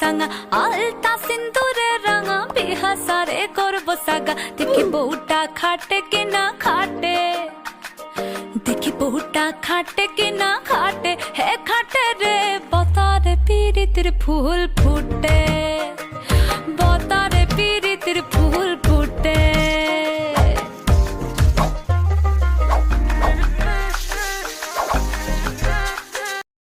সাঙা আলতা সিন্দুরে রাঙা বিহা সারে করব সাগা দেখি বউটা খাটে কিনা খাটে দেখি বউটা খাটে কিনা খাটে হে খাটে রে বতারে পীড়িতের ফুল ফুটে